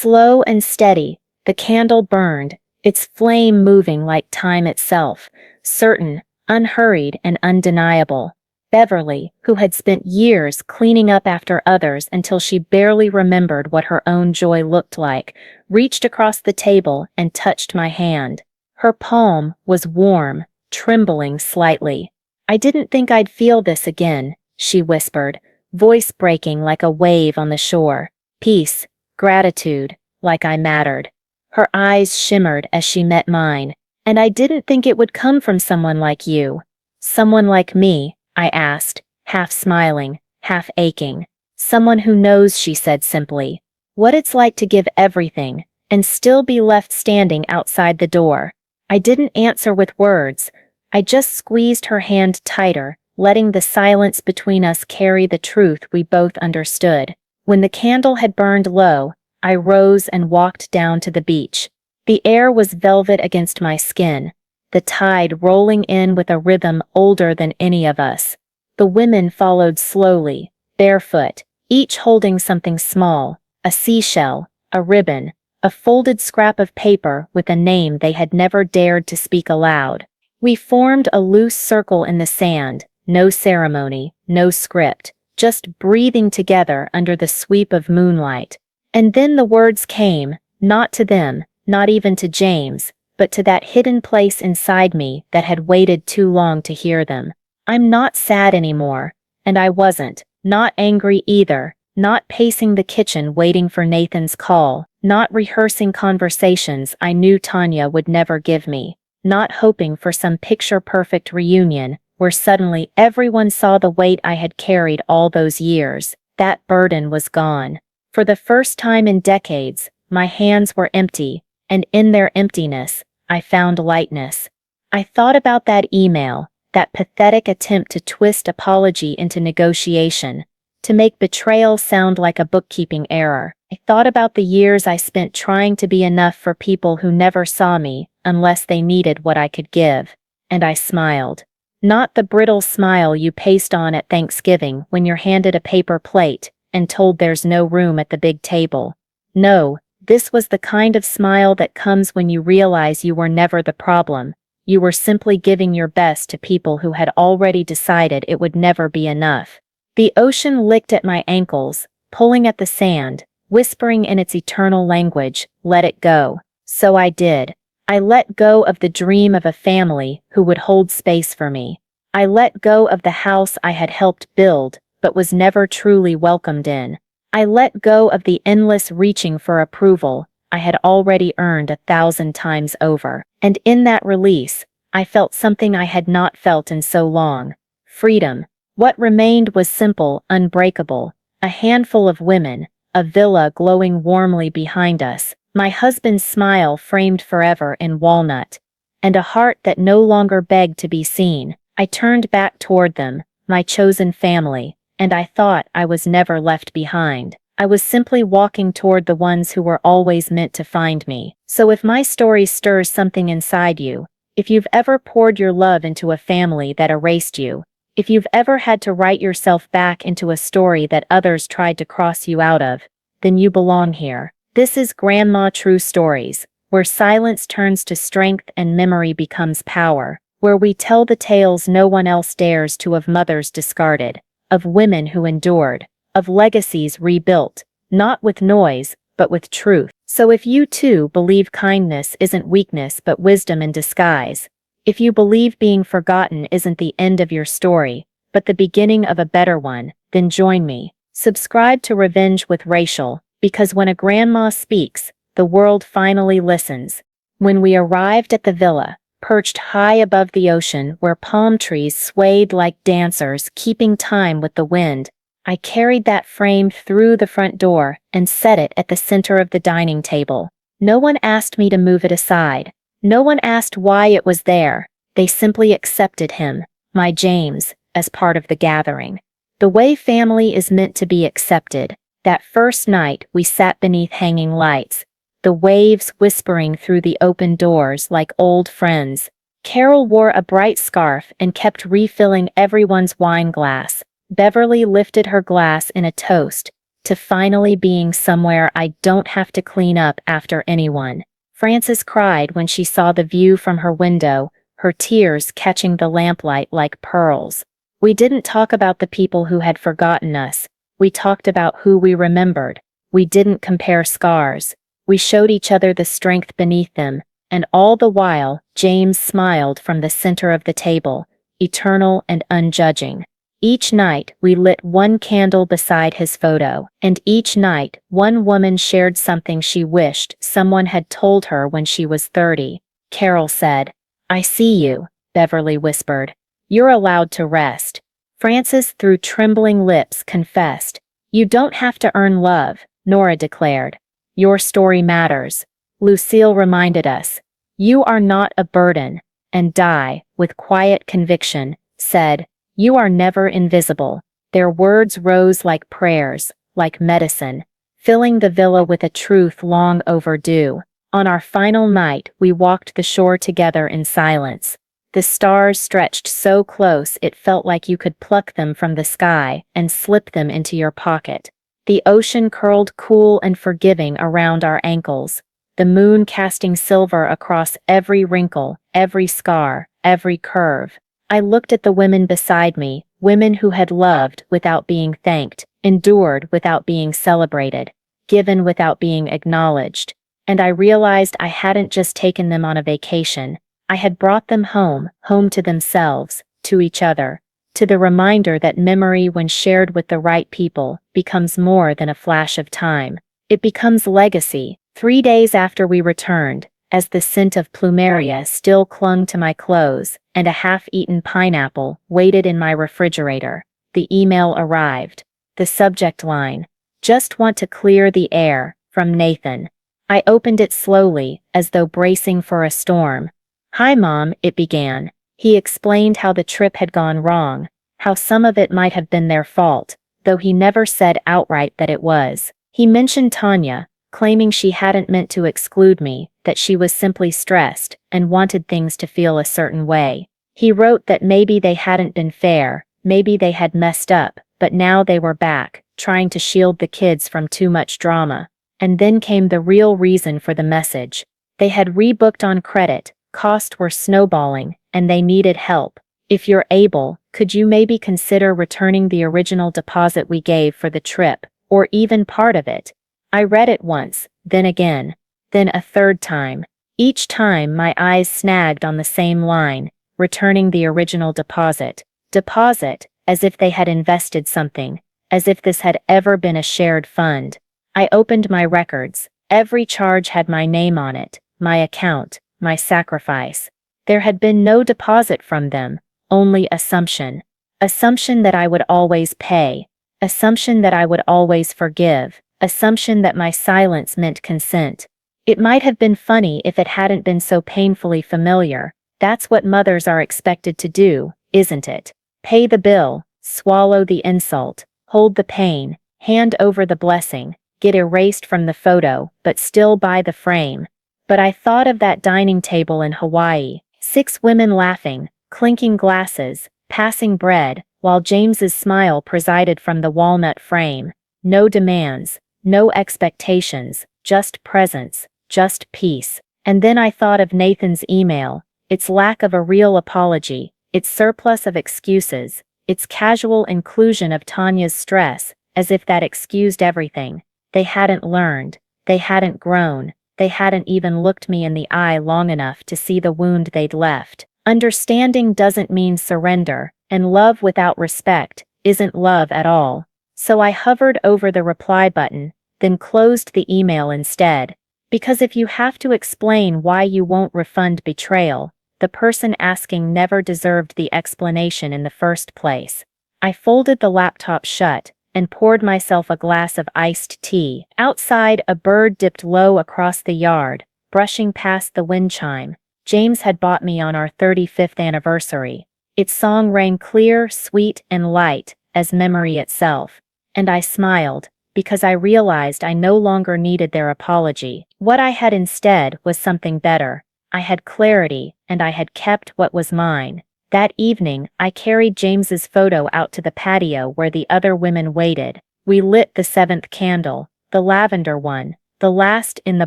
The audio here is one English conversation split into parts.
Slow and steady, the candle burned, its flame moving like time itself, certain, unhurried, and undeniable. Beverly, who had spent years cleaning up after others until she barely remembered what her own joy looked like, reached across the table and touched my hand. Her palm was warm, trembling slightly. "I didn't think I'd feel this again," she whispered, voice breaking like a wave on the shore. "Peace, gratitude, like I mattered." Her eyes shimmered as she met mine. "And I didn't think it would come from someone like you." "Someone like me?" I asked, half smiling, half aching. "Someone who knows," she said simply, "what it's like to give everything, and still be left standing outside the door." I didn't answer with words. I just squeezed her hand tighter, letting the silence between us carry the truth we both understood. When the candle had burned low, I rose and walked down to the beach. The air was velvet against my skin, the tide rolling in with a rhythm older than any of us. The women followed slowly, barefoot, each holding something small, a seashell, a ribbon, a folded scrap of paper with a name they had never dared to speak aloud. We formed a loose circle in the sand, no ceremony, no script, just breathing together under the sweep of moonlight. And then the words came, not to them, not even to James, but to that hidden place inside me that had waited too long to hear them. "I'm not sad anymore." And I wasn't, not angry either, not pacing the kitchen waiting for Nathan's call, not rehearsing conversations I knew Tanya would never give me, not hoping for some picture-perfect reunion where suddenly everyone saw the weight I had carried all those years. That burden was gone. For the first time in decades, my hands were empty, and in their emptiness, I found lightness. I thought about that email, that pathetic attempt to twist apology into negotiation, to make betrayal sound like a bookkeeping error. I thought about the years I spent trying to be enough for people who never saw me unless they needed what I could give. And I smiled. Not the brittle smile you paste on at Thanksgiving when you're handed a paper plate and told there's no room at the big table. No, this was the kind of smile that comes when you realize you were never the problem. You were simply giving your best to people who had already decided it would never be enough. The ocean licked at my ankles, pulling at the sand, whispering in its eternal language, "Let it go." So I did. I let go of the dream of a family who would hold space for me. I let go of the house I had helped build, but was never truly welcomed in. I let go of the endless reaching for approval I had already earned 1,000 times over. And in that release, I felt something I had not felt in so long. Freedom. What remained was simple, unbreakable. A handful of women, a villa glowing warmly behind us, my husband's smile framed forever in walnut, and a heart that no longer begged to be seen. I turned back toward them, my chosen family, and I thought I was never left behind. I was simply walking toward the ones who were always meant to find me. So if my story stirs something inside you, if you've ever poured your love into a family that erased you, if you've ever had to write yourself back into a story that others tried to cross you out of, then you belong here. This is Grandma True Stories, where silence turns to strength and memory becomes power, where we tell the tales no one else dares to, of mothers discarded, of women who endured, of legacies rebuilt, not with noise, but with truth. So if you too believe kindness isn't weakness but wisdom in disguise, if you believe being forgotten isn't the end of your story, but the beginning of a better one, then join me. Subscribe to Revenge with Rachel, because when a grandma speaks, the world finally listens. When we arrived at the villa, perched high above the ocean where palm trees swayed like dancers keeping time with the wind, I carried that frame through the front door and set it at the center of the dining table. No one asked me to move it aside. No one asked why it was there. They simply accepted him, my James, as part of the gathering. The way family is meant to be accepted. That first night we sat beneath hanging lights, the waves whispering through the open doors like old friends. Carol wore a bright scarf and kept refilling everyone's wine glass. Beverly lifted her glass in a toast, to finally being somewhere I don't have to clean up after anyone. Frances cried when she saw the view from her window, her tears catching the lamplight like pearls. We didn't talk about the people who had forgotten us. We talked about who we remembered. We didn't compare scars. We showed each other the strength beneath them, and all the while, James smiled from the center of the table, eternal and unjudging. Each night, we lit one candle beside his photo, and each night, one woman shared something she wished someone had told her when she was 30. Carol said, "I see you," Beverly whispered. "You're allowed to rest." Frances, through trembling lips, confessed, "You don't have to earn love," Nora declared. "Your story matters." Lucille reminded us, "You are not a burden," and Di, with quiet conviction, said, "You are never invisible." Their words rose like prayers, like medicine, filling the villa with a truth long overdue. On our final night, we walked the shore together in silence. The stars stretched so close it felt like you could pluck them from the sky and slip them into your pocket. The ocean curled cool and forgiving around our ankles, the moon casting silver across every wrinkle, every scar, every curve. I looked at the women beside me, women who had loved without being thanked, endured without being celebrated, given without being acknowledged, and I realized I hadn't just taken them on a vacation. I had brought them home, home to themselves, to each other, to the reminder that memory, when shared with the right people, becomes more than a flash of time. It becomes legacy. 3 days after we returned, as the scent of plumeria still clung to my clothes, and a half-eaten pineapple waited in my refrigerator, the email arrived. The subject line, "Just want to clear the air," from Nathan. I opened it slowly, as though bracing for a storm. "Hi, Mom," it began. He explained how the trip had gone wrong, how some of it might have been their fault, though he never said outright that it was. He mentioned Tanya, claiming she hadn't meant to exclude me, that she was simply stressed and wanted things to feel a certain way. He wrote that maybe they hadn't been fair, maybe they had messed up, but now they were back, trying to shield the kids from too much drama. And then came the real reason for the message. They had rebooked on credit, costs were snowballing, and they needed help. "If you're able, could you maybe consider returning the original deposit we gave for the trip, or even part of it?" I read it once, then again, then a third time. Each time my eyes snagged on the same line, returning the original deposit. Deposit, as if they had invested something, as if this had ever been a shared fund. I opened my records. Every charge had my name on it, my account, my sacrifice. There had been no deposit from them, only assumption. Assumption that I would always pay. Assumption that I would always forgive. Assumption that my silence meant consent. It might have been funny if it hadn't been so painfully familiar. That's what mothers are expected to do, isn't it? Pay the bill, swallow the insult, hold the pain, hand over the blessing, get erased from the photo, but still buy the frame. But I thought of that dining table in Hawaii, 6 women laughing, clinking glasses, passing bread, while James's smile presided from the walnut frame. No demands, no expectations, just presence, just peace. And then I thought of Nathan's email, its lack of a real apology, its surplus of excuses, its casual inclusion of Tanya's stress, as if that excused everything. They hadn't learned, they hadn't grown, they hadn't even looked me in the eye long enough to see the wound they'd left. Understanding doesn't mean surrender, and love without respect isn't love at all. So I hovered over the reply button, then closed the email instead. Because if you have to explain why you won't refund betrayal, the person asking never deserved the explanation in the first place. I folded the laptop shut and poured myself a glass of iced tea. Outside, a bird dipped low across the yard, brushing past the wind chime. James had bought me on our 35th anniversary. Its song rang clear, sweet, and light, as memory itself. And I smiled, because I realized I no longer needed their apology. What I had instead was something better. I had clarity, and I had kept what was mine. That evening, I carried James's photo out to the patio where the other women waited. We lit the seventh candle, the lavender one, the last in the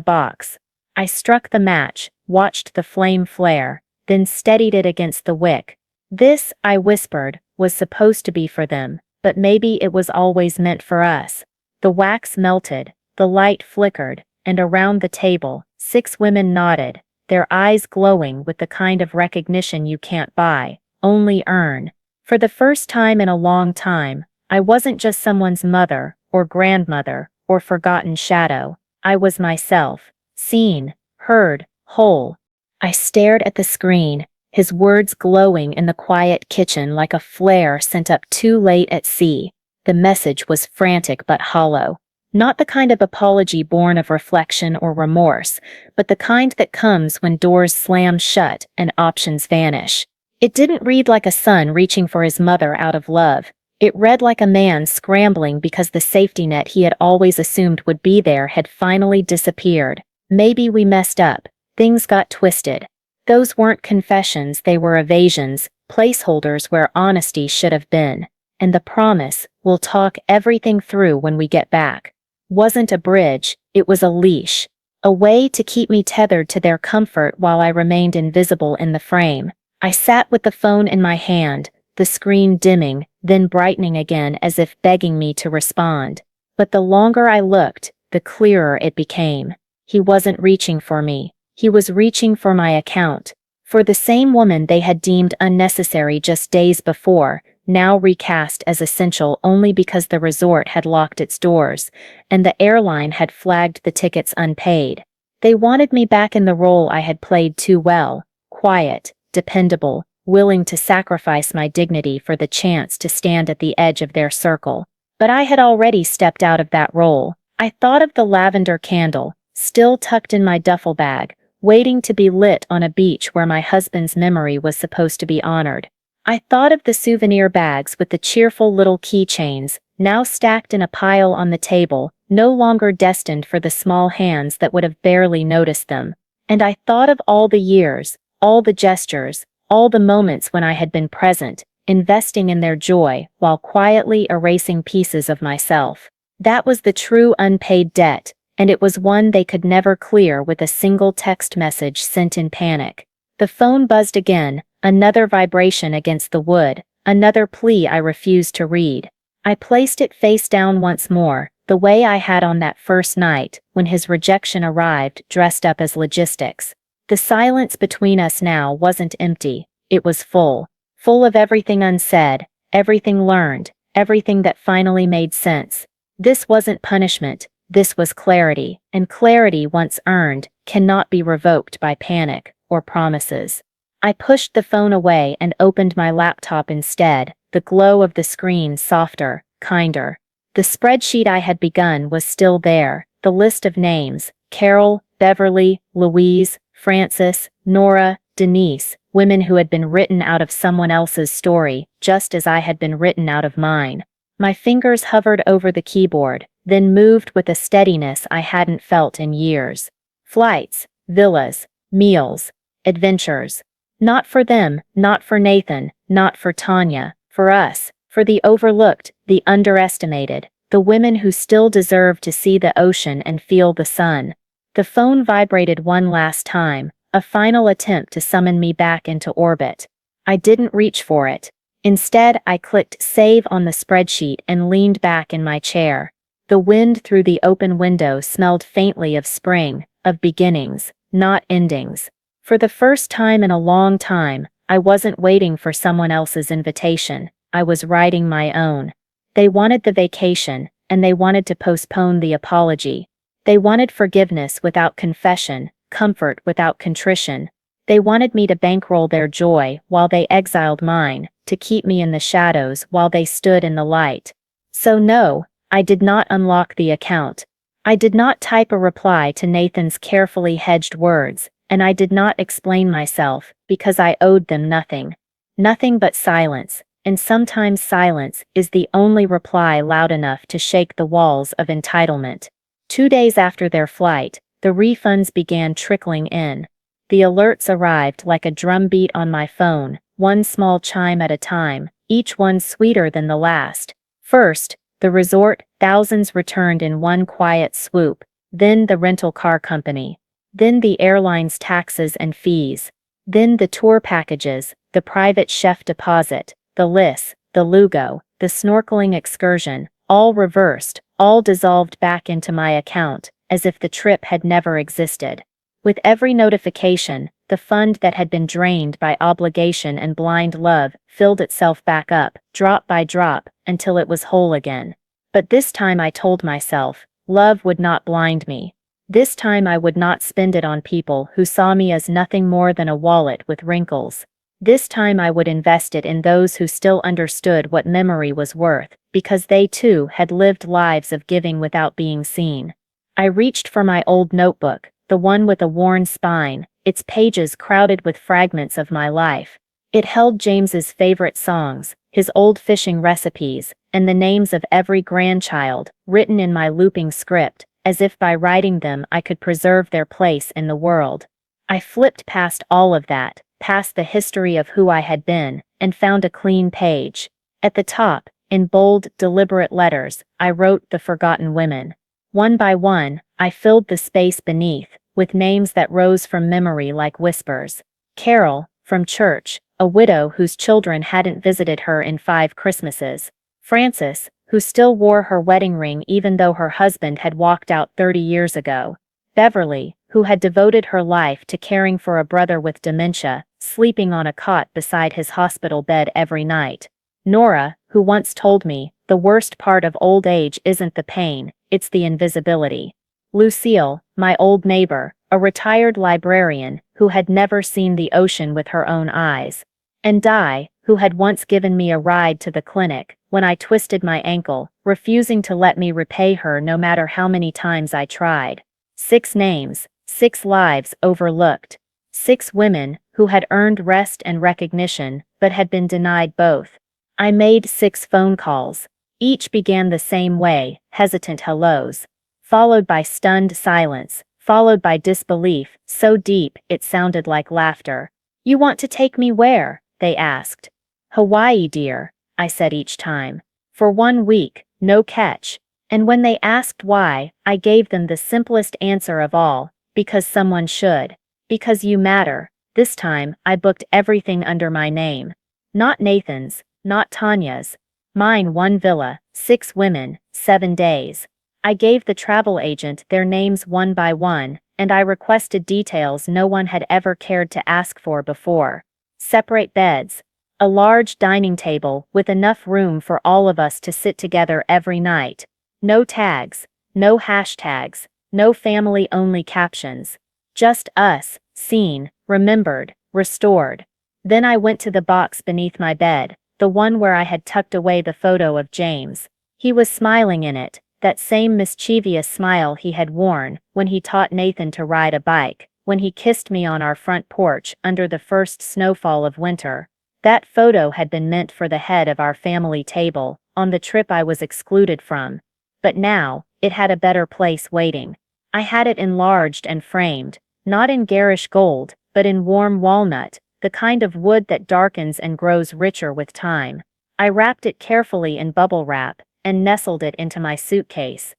box. I struck the match, watched the flame flare, then steadied it against the wick. This, I whispered, was supposed to be for them, but maybe it was always meant for us. The wax melted, the light flickered, and around the table, 6 women nodded, their eyes glowing with the kind of recognition you can't buy, only earn. For the first time in a long time, I wasn't just someone's mother, or grandmother, or forgotten shadow. I was myself, seen, heard, whole. I stared at the screen, his words glowing in the quiet kitchen like a flare sent up too late at sea. The message was frantic but hollow. Not the kind of apology born of reflection or remorse, but the kind that comes when doors slam shut and options vanish. It didn't read like a son reaching for his mother out of love. It read like a man scrambling because the safety net he had always assumed would be there had finally disappeared. Maybe we messed up. Things got twisted. Those weren't confessions, they were evasions, placeholders where honesty should have been. And the promise, we'll talk everything through when we get back, wasn't a bridge, it was a leash. A way to keep me tethered to their comfort while I remained invisible in the frame. I sat with the phone in my hand, the screen dimming, then brightening again as if begging me to respond. But the longer I looked, the clearer it became. He wasn't reaching for me. He was reaching for my account. For the same woman they had deemed unnecessary just days before, now recast as essential only because the resort had locked its doors, and the airline had flagged the tickets unpaid. They wanted me back in the role I had played too well, quiet, dependable, willing to sacrifice my dignity for the chance to stand at the edge of their circle. But I had already stepped out of that role. I thought of the lavender candle, still tucked in my duffel bag, waiting to be lit on a beach where my husband's memory was supposed to be honored. I thought of the souvenir bags with the cheerful little keychains, now stacked in a pile on the table, no longer destined for the small hands that would have barely noticed them. And I thought of all the years, all the gestures, all the moments when I had been present, investing in their joy while quietly erasing pieces of myself. That was the true unpaid debt, and it was one they could never clear with a single text message sent in panic. The phone buzzed again, another vibration against the wood, another plea I refused to read. I placed it face down once more, the way I had on that first night, when his rejection arrived dressed up as logistics. The silence between us now wasn't empty, it was full. Full of everything unsaid, everything learned, everything that finally made sense. This wasn't punishment, this was clarity, and clarity once earned cannot be revoked by panic or promises. I pushed the phone away and opened my laptop instead, the glow of the screen softer, kinder. The spreadsheet I had begun was still there, the list of names, Carol, Beverly, Louise, Frances, Nora, Denise, women who had been written out of someone else's story, just as I had been written out of mine. My fingers hovered over the keyboard, then moved with a steadiness I hadn't felt in years. Flights, villas, meals, adventures. Not for them, not for Nathan, not for Tanya, for us, for the overlooked, the underestimated, the women who still deserve to see the ocean and feel the sun. The phone vibrated one last time, a final attempt to summon me back into orbit. I didn't reach for it. Instead, I clicked save on the spreadsheet and leaned back in my chair. The wind through the open window smelled faintly of spring, of beginnings, not endings. For the first time in a long time, I wasn't waiting for someone else's invitation, I was writing my own. They wanted the vacation, and they wanted to postpone the apology. They wanted forgiveness without confession, comfort without contrition. They wanted me to bankroll their joy while they exiled mine, to keep me in the shadows while they stood in the light. So no, I did not unlock the account. I did not type a reply to Nathan's carefully hedged words, and I did not explain myself, because I owed them nothing. Nothing but silence, and sometimes silence is the only reply loud enough to shake the walls of entitlement. 2 days after their flight, the refunds began trickling in. The alerts arrived like a drumbeat on my phone, one small chime at a time, each one sweeter than the last. First, the resort, thousands returned in one quiet swoop, then the rental car company, then the airline's taxes and fees, then the tour packages, the private chef deposit, the Lys, the Lugo, the snorkeling excursion, all reversed, all dissolved back into my account, as if the trip had never existed. With every notification, the fund that had been drained by obligation and blind love filled itself back up, drop by drop, until it was whole again. But this time I told myself, love would not blind me. This time I would not spend it on people who saw me as nothing more than a wallet with wrinkles. This time I would invest it in those who still understood what memory was worth, because they too had lived lives of giving without being seen. I reached for my old notebook, the one with a worn spine, its pages crowded with fragments of my life. It held James's favorite songs, his old fishing recipes, and the names of every grandchild, written in my looping script, as if by writing them I could preserve their place in the world. I flipped past all of that, past the history of who I had been, and found a clean page. At the top, in bold, deliberate letters, I wrote the forgotten women. One by one, I filled the space beneath, with names that rose from memory like whispers. Carol, from church, a widow whose children hadn't visited her in 5 Christmases. Frances, who still wore her wedding ring even though her husband had walked out 30 years ago. Beverly, who had devoted her life to caring for a brother with dementia, sleeping on a cot beside his hospital bed every night. Nora, who once told me, the worst part of old age isn't the pain, it's the invisibility. Lucille, my old neighbor, a retired librarian who had never seen the ocean with her own eyes. And Di, who had once given me a ride to the clinic when I twisted my ankle, refusing to let me repay her no matter how many times I tried. 6 names, 6 lives overlooked. 6 women who had earned rest and recognition but had been denied both. I made 6 phone calls. Each began the same way, hesitant hellos, followed by stunned silence, followed by disbelief, so deep it sounded like laughter. "You want to take me where?" they asked. "Hawaii, dear," I said each time. "For 1 week, no catch." And when they asked why, I gave them the simplest answer of all, because someone should. Because you matter. This time, I booked everything under my name. Not Nathan's, not Tanya's. Mine, 1 villa, 6 women, 7 days. I gave the travel agent their names one by one, and I requested details no one had ever cared to ask for before. Separate beds. A large dining table with enough room for all of us to sit together every night. No tags, no hashtags, no family-only captions. Just us, seen, remembered, restored. Then I went to the box beneath my bed, the one where I had tucked away the photo of James. He was smiling in it, that same mischievous smile he had worn when he taught Nathan to ride a bike, when he kissed me on our front porch under the first snowfall of winter. That photo had been meant for the head of our family table, on the trip I was excluded from. But now, it had a better place waiting. I had it enlarged and framed, not in garish gold, but in warm walnut, the kind of wood that darkens and grows richer with time. I wrapped it carefully in bubble wrap, and nestled it into my suitcase.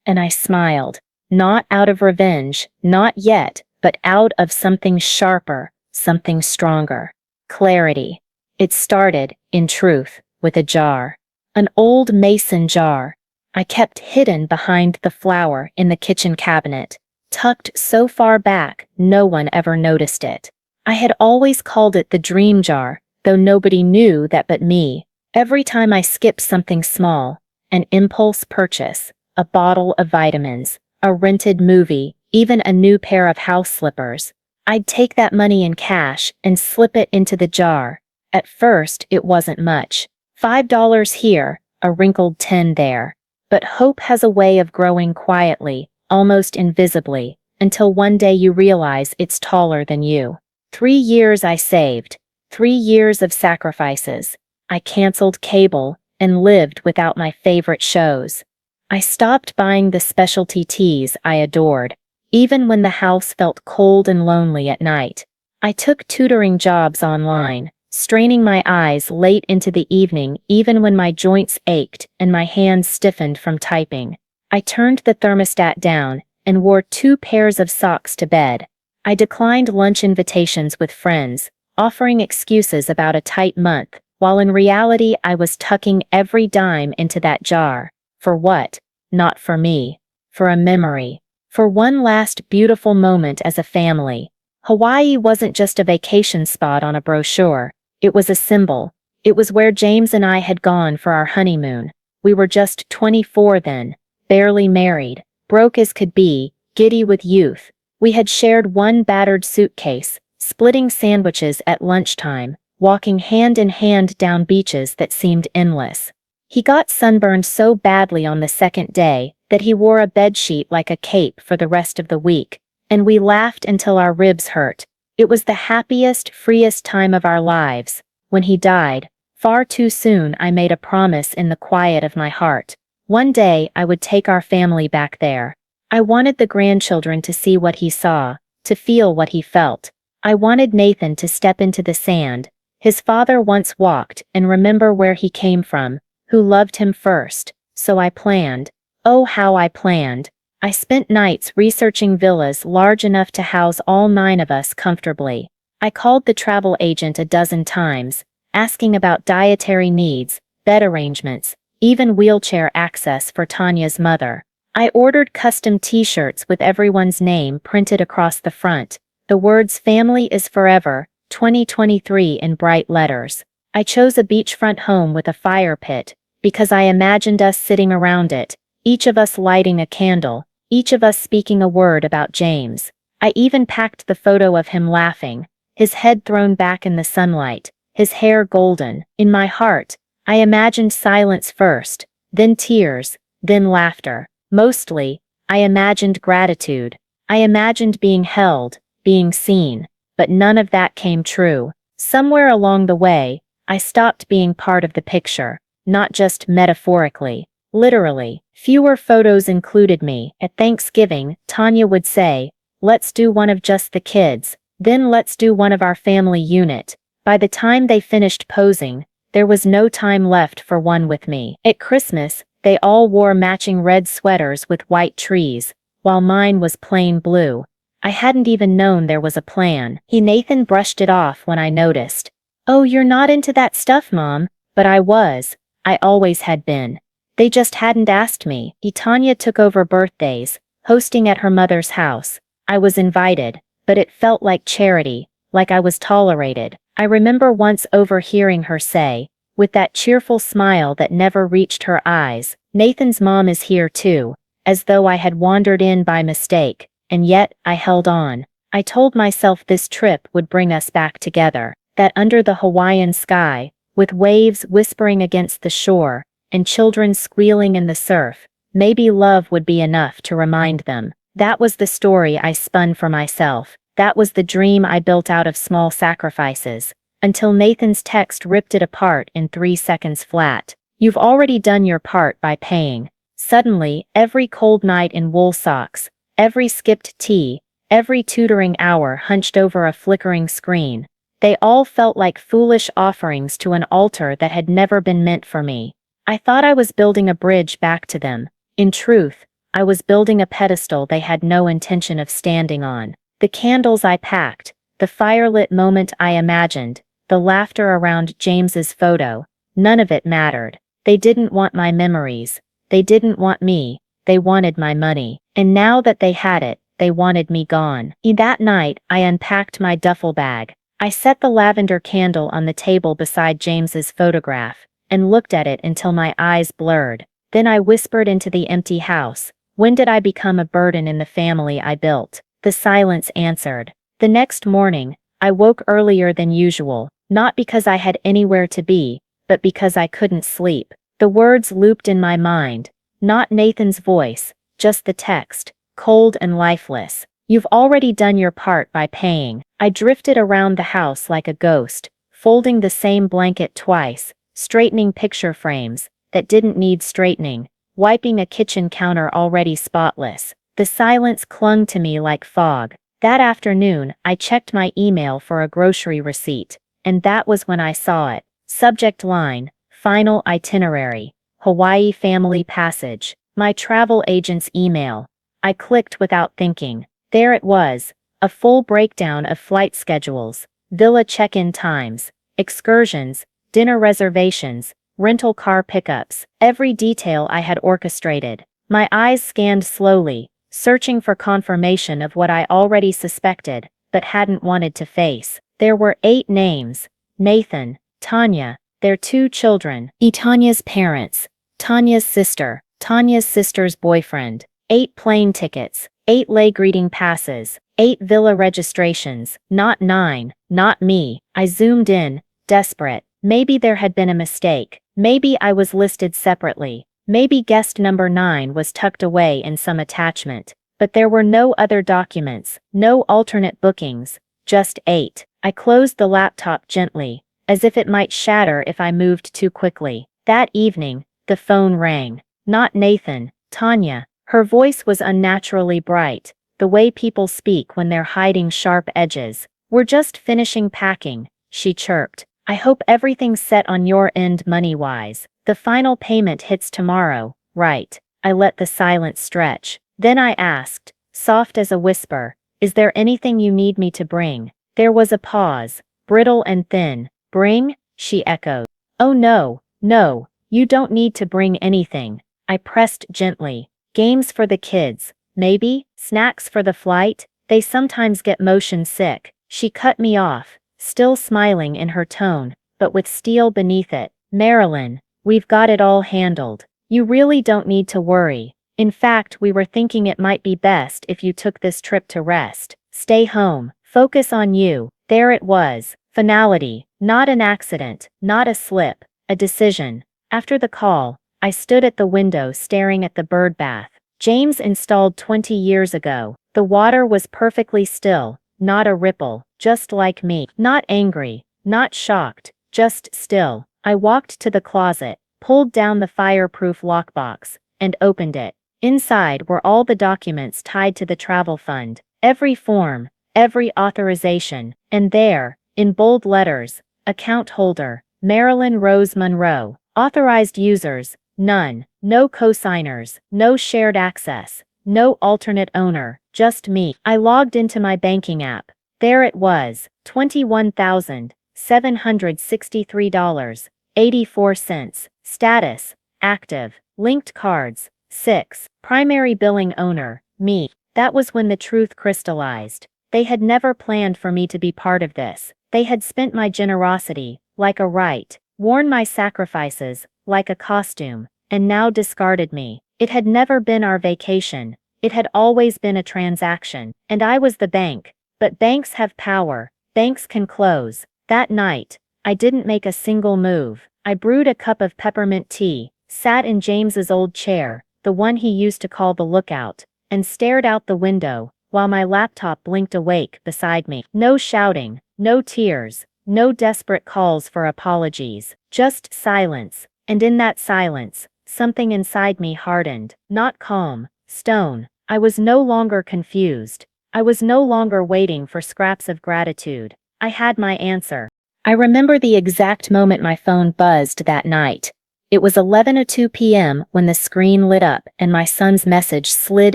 And I smiled, not out of revenge, not yet, but out of something sharper, something stronger. Clarity. It started, in truth, with a jar. An old mason jar. I kept hidden behind the flower in the kitchen cabinet, tucked so far back no one ever noticed it. I had always called it the dream jar, though nobody knew that but me. Every time I skipped something small, an impulse purchase, a bottle of vitamins, a rented movie, even a new pair of house slippers, I'd take that money in cash and slip it into the jar. At first, it wasn't much. $5 here, a wrinkled 10 there. But hope has a way of growing quietly, almost invisibly, until one day you realize it's taller than you. 3 years I saved. 3 years of sacrifices. I canceled cable and lived without my favorite shows. I stopped buying the specialty teas I adored, even when the house felt cold and lonely at night. I took tutoring jobs online, straining my eyes late into the evening even when my joints ached and my hands stiffened from typing. I turned the thermostat down and wore 2 pairs of socks to bed. I declined lunch invitations with friends, offering excuses about a tight month, while in reality I was tucking every dime into that jar. For what? Not for me. For a memory. For one last beautiful moment as a family. Hawaii wasn't just a vacation spot on a brochure. It was a symbol. It was where James and I had gone for our honeymoon. We were just 24 then, barely married, broke as could be, giddy with youth. We had shared one battered suitcase, splitting sandwiches at lunchtime, walking hand in hand down beaches that seemed endless. He got sunburned so badly on the second day that he wore a bedsheet like a cape for the rest of the week, and we laughed until our ribs hurt. It was the happiest, freest time of our lives. When he died, far too soon, I made a promise in the quiet of my heart. One day I would take our family back there. I wanted the grandchildren to see what he saw, to feel what he felt. I wanted Nathan to step into the sand his father once walked and remember where he came from, who loved him first. So I planned. Oh, how I planned. I spent nights researching villas large enough to house all 9 of us comfortably. I called the travel agent a dozen times, asking about dietary needs, bed arrangements, even wheelchair access for Tanya's mother. I ordered custom t-shirts with everyone's name printed across the front, the words "Family is Forever, 2023" in bright letters. I chose a beachfront home with a fire pit, because I imagined us sitting around it, each of us lighting a candle, each of us speaking a word about James. I even packed the photo of him laughing, his head thrown back in the sunlight, his hair golden. In my heart, I imagined silence first, then tears, then laughter. Mostly, I imagined gratitude. I imagined being held, being seen, but none of that came true. Somewhere along the way, I stopped being part of the picture, not just metaphorically, literally. Fewer photos included me. At Thanksgiving, Tanya would say, "Let's do one of just the kids, then let's do one of our family unit." By the time they finished posing, there was no time left for one with me. At Christmas, they all wore matching red sweaters with white trees, while mine was plain blue. I hadn't even known there was a plan. Nathan brushed it off when I noticed. "Oh, you're not into that stuff, Mom." But I was. I always had been. They just hadn't asked me. Tanya took over birthdays, hosting at her mother's house. I was invited, but it felt like charity, like I was tolerated. I remember once overhearing her say, with that cheerful smile that never reached her eyes, "Nathan's mom is here too," as though I had wandered in by mistake, and yet I held on. I told myself this trip would bring us back together, that under the Hawaiian sky, with waves whispering against the shore, and children squealing in the surf, maybe love would be enough to remind them. That was the story I spun for myself. That was the dream I built out of small sacrifices, until Nathan's text ripped it apart in 3 seconds flat. "You've already done your part by paying." Suddenly, every cold night in wool socks, every skipped tea, every tutoring hour hunched over a flickering screen, they all felt like foolish offerings to an altar that had never been meant for me. I thought I was building a bridge back to them. In truth, I was building a pedestal they had no intention of standing on. The candles I packed, the firelit moment I imagined, the laughter around James's photo, none of it mattered. They didn't want my memories. They didn't want me. They wanted my money. And now that they had it, they wanted me gone. That night, I unpacked my duffel bag. I set the lavender candle on the table beside James's photograph, and looked at it until my eyes blurred. Then I whispered into the empty house, "When did I become a burden in the family I built?" The silence answered. The next morning, I woke earlier than usual, not because I had anywhere to be, but because I couldn't sleep. The words looped in my mind, not Nathan's voice, just the text, cold and lifeless. "You've already done your part by paying." I drifted around the house like a ghost, folding the same blanket twice, straightening picture frames that didn't need straightening, wiping a kitchen counter already spotless. The silence clung to me like fog. That afternoon, I checked my email for a grocery receipt, and that was when I saw it. Subject line, final itinerary, Hawaii family passage, my travel agent's email. I clicked without thinking. There it was, a full breakdown of flight schedules, villa check-in times, excursions, dinner reservations, rental car pickups, every detail I had orchestrated. My eyes scanned slowly, searching for confirmation of what I already suspected, but hadn't wanted to face. There were 8 names: Nathan, Tanya, their 2 children, Tanya's parents, Tanya's sister's boyfriend, 8 plane tickets, 8 lay greeting passes, 8 villa registrations, not 9, not me. I zoomed in, desperate. Maybe there had been a mistake. Maybe I was listed separately. Maybe guest number 9 was tucked away in some attachment. But there were no other documents, no alternate bookings, just 8. I closed the laptop gently, as if it might shatter if I moved too quickly. That evening, the phone rang. Not Nathan, Tanya. Her voice was unnaturally bright, the way people speak when they're hiding sharp edges. "We're just finishing packing," she chirped. "I hope everything's set on your end money-wise. The final payment hits tomorrow, right?" I let the silence stretch. Then I asked, soft as a whisper, "Is there anything you need me to bring?" There was a pause, brittle and thin. "Bring?" she echoed. "Oh no, no, you don't need to bring anything." I pressed gently. "Games for the kids, maybe? Snacks for the flight? They sometimes get motion sick." She cut me off, still smiling in her tone, but with steel beneath it. "Marilyn, we've got it all handled. You really don't need to worry. In fact, we were thinking it might be best if you took this trip to rest. Stay home, focus on you." There it was, finality, not an accident, not a slip, a decision. After the call, I stood at the window staring at the bird bath James installed 20 years ago. The water was perfectly still, not a ripple, just like me. Not angry, not shocked, just still. I walked to the closet, pulled down the fireproof lockbox, and opened it. Inside were all the documents tied to the travel fund, every form, every authorization, and there, in bold letters, account holder, Marilyn Rose Monroe, authorized users, none, no co-signers, no shared access, no alternate owner, just me. I logged into my banking app. There it was, $21,763.84. Status, active, linked cards, 6. Primary billing owner, me. That was when the truth crystallized. They had never planned for me to be part of this. They had spent my generosity, like a rite, worn my sacrifices, like a costume, and now discarded me. It had never been our vacation. It had always been a transaction, and I was the bank. But banks have power. Banks can close. That night, I didn't make a single move. I brewed a cup of peppermint tea, sat in James's old chair, the one he used to call the lookout, and stared out the window, while my laptop blinked awake beside me. No shouting, no tears, no desperate calls for apologies, just silence. And in that silence, something inside me hardened. Not calm, stone. I was no longer confused. I was no longer waiting for scraps of gratitude. I had my answer. I remember the exact moment my phone buzzed that night. It was 11:02 p.m. when the screen lit up and my son's message slid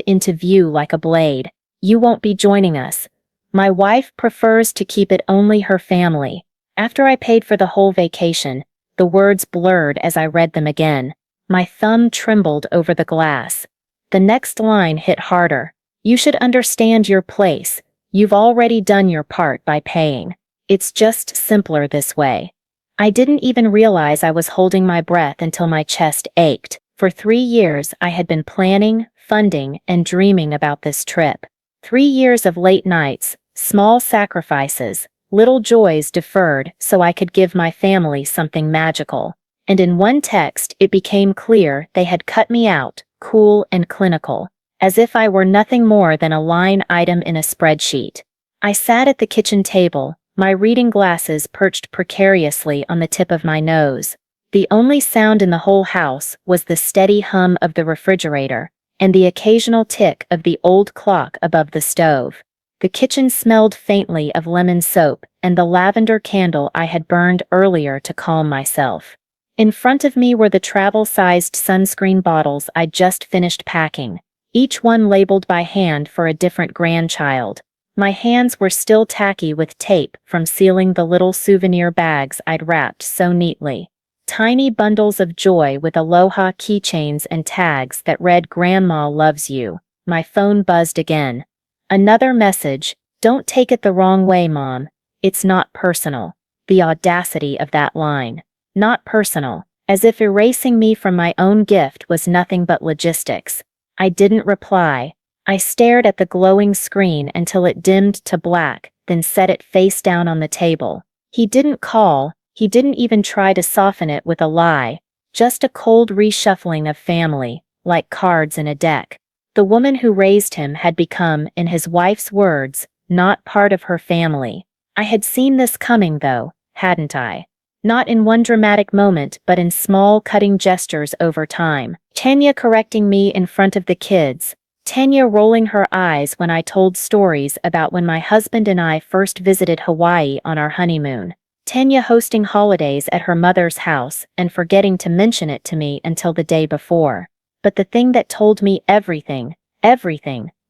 into view like a blade. "You won't be joining us. My wife prefers to keep it only her family." After I paid for the whole vacation, the words blurred as I read them again. My thumb trembled over the glass. The next line hit harder. "You should understand your place. You've already done your part by paying. It's just simpler this way." I didn't even realize I was holding my breath until my chest ached. For 3 years I had been planning, funding, and dreaming about this trip. 3 years of late nights, small sacrifices, little joys deferred so I could give my family something magical. And in one text it became clear they had cut me out, cool and clinical, as if I were nothing more than a line item in a spreadsheet. I sat at the kitchen table, my reading glasses perched precariously on the tip of my nose. The only sound in the whole house was the steady hum of the refrigerator, and the occasional tick of the old clock above the stove. The kitchen smelled faintly of lemon soap and the lavender candle I had burned earlier to calm myself. In front of me were the travel-sized sunscreen bottles I'd just finished packing, each one labeled by hand for a different grandchild. My hands were still tacky with tape from sealing the little souvenir bags I'd wrapped so neatly. Tiny bundles of joy with aloha keychains and tags that read "Grandma loves you." My phone buzzed again. Another message: "Don't take it the wrong way, Mom. It's not personal." The audacity of that line. Not personal, as if erasing me from my own gift was nothing but logistics. I didn't reply. I stared at the glowing screen until it dimmed to black, then set it face down on the table. He didn't call, he didn't even try to soften it with a lie. Just a cold reshuffling of family, like cards in a deck. The woman who raised him had become, in his wife's words, not part of her family. I had seen this coming though, hadn't I? Not in one dramatic moment but in small cutting gestures over time. Tanya correcting me in front of the kids. Tanya rolling her eyes when I told stories about when my husband and I first visited Hawaii on our honeymoon. Tanya hosting holidays at her mother's house and forgetting to mention it to me until the day before. But the thing that told me everything,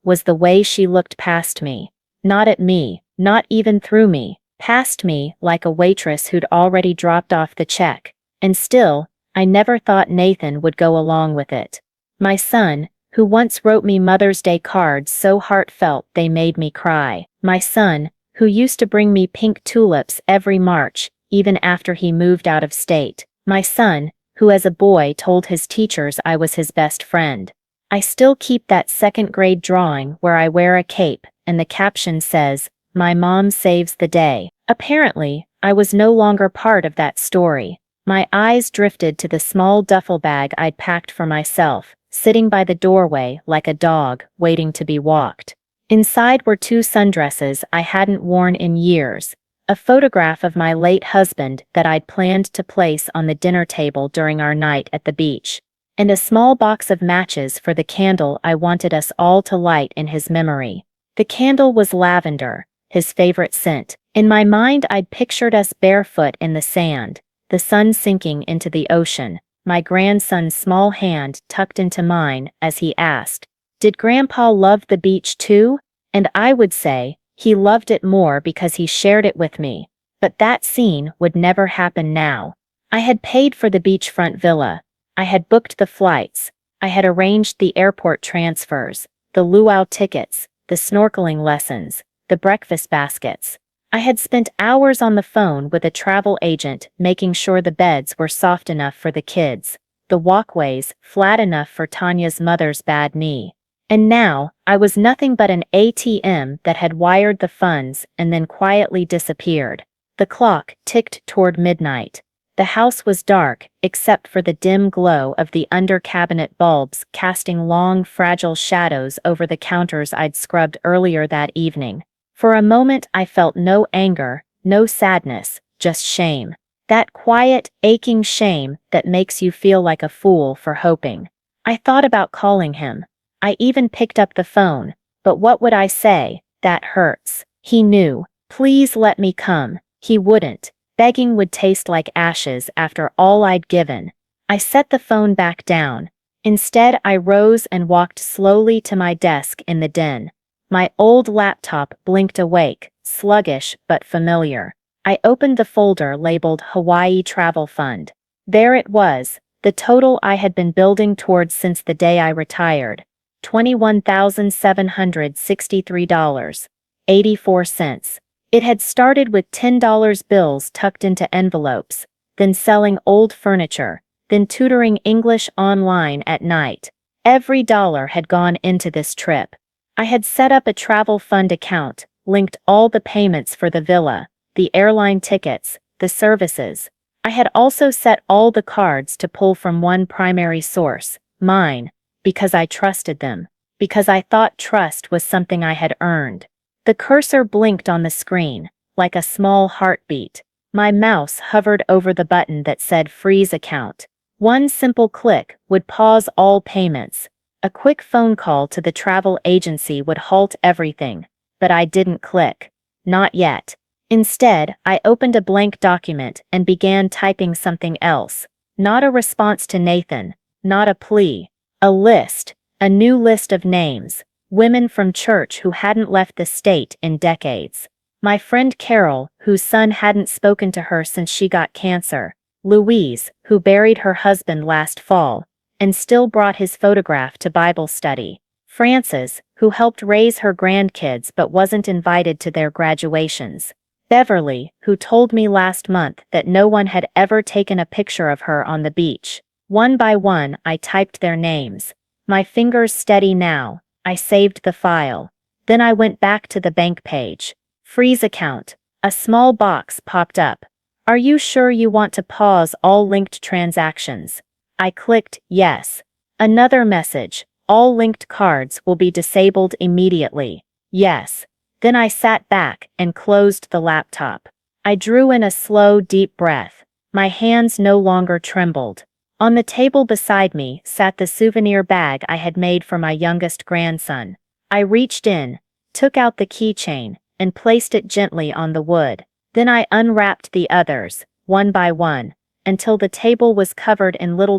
was the way she looked past me. Not at me, not even through me. Past me like a waitress who'd already dropped off the check. And still, I never thought Nathan would go along with it. My son, who once wrote me Mother's Day cards so heartfelt they made me cry. My son, who used to bring me pink tulips every March, even after he moved out of state. My son, who as a boy told his teachers I was his best friend. I still keep that second-grade drawing where I wear a cape, and the caption says, "My mom saves the day." Apparently, I was no longer part of that story. My eyes drifted to the small duffel bag I'd packed for myself, sitting by the doorway like a dog waiting to be walked. Inside were 2 sundresses I hadn't worn in years, a photograph of my late husband that I'd planned to place on the dinner table during our night at the beach, and a small box of matches for the candle I wanted us all to light in his memory. The candle was lavender, his favorite scent. In my mind I'd pictured us barefoot in the sand, the sun sinking into the ocean, my grandson's small hand tucked into mine as he asked, "Did Grandpa love the beach too?" And I would say, he loved it more because he shared it with me. But that scene would never happen now. I had paid for the beachfront villa. I had booked the flights. I had arranged the airport transfers, the luau tickets, the snorkeling lessons, the breakfast baskets. I had spent hours on the phone with a travel agent making sure the beds were soft enough for the kids, the walkways flat enough for Tanya's mother's bad knee. And now, I was nothing but an ATM that had wired the funds and then quietly disappeared. The clock ticked toward midnight. The house was dark, except for the dim glow of the under-cabinet bulbs casting long, fragile shadows over the counters I'd scrubbed earlier that evening. For a moment I felt no anger, no sadness, just shame. That quiet, aching shame that makes you feel like a fool for hoping. I thought about calling him. I even picked up the phone, but what would I say? That hurts. He knew. Please let me come. He wouldn't. Begging would taste like ashes after all I'd given. I set the phone back down. Instead, I rose and walked slowly to my desk in the den. My old laptop blinked awake, sluggish but familiar. I opened the folder labeled Hawaii Travel Fund. There it was, the total I had been building towards since the day I retired. $21,763.84. It had started with $10 bills tucked into envelopes, then selling old furniture, then tutoring English online at night. Every dollar had gone into this trip. I had set up a travel fund account, linked all the payments for the villa, the airline tickets, the services. I had also set all the cards to pull from one primary source, mine, because I trusted them, because I thought trust was something I had earned. The cursor blinked on the screen, like a small heartbeat. My mouse hovered over the button that said Freeze Account. One simple click would pause all payments. A quick phone call to the travel agency would halt everything. But I didn't click. Not yet. Instead, I opened a blank document and began typing something else. Not a response to Nathan, not a plea. A list, a new list of names, women from church who hadn't left the state in decades. My friend Carol, whose son hadn't spoken to her since she got cancer. Louise, who buried her husband last fall, and still brought his photograph to Bible study. Frances, who helped raise her grandkids but wasn't invited to their graduations. Beverly, who told me last month that no one had ever taken a picture of her on the beach. One by one, I typed their names. My fingers steady now. I saved the file. Then I went back to the bank page. Freeze account. A small box popped up. Are you sure you want to pause all linked transactions? I clicked yes. Another message. All linked cards will be disabled immediately. Yes. Then I sat back and closed the laptop. I drew in a slow, deep breath. My hands no longer trembled. On the table beside me sat the souvenir bag I had made for my youngest grandson. I reached in, took out the keychain, and placed it gently on the wood. Then I unwrapped the others, one by one, until the table was covered in little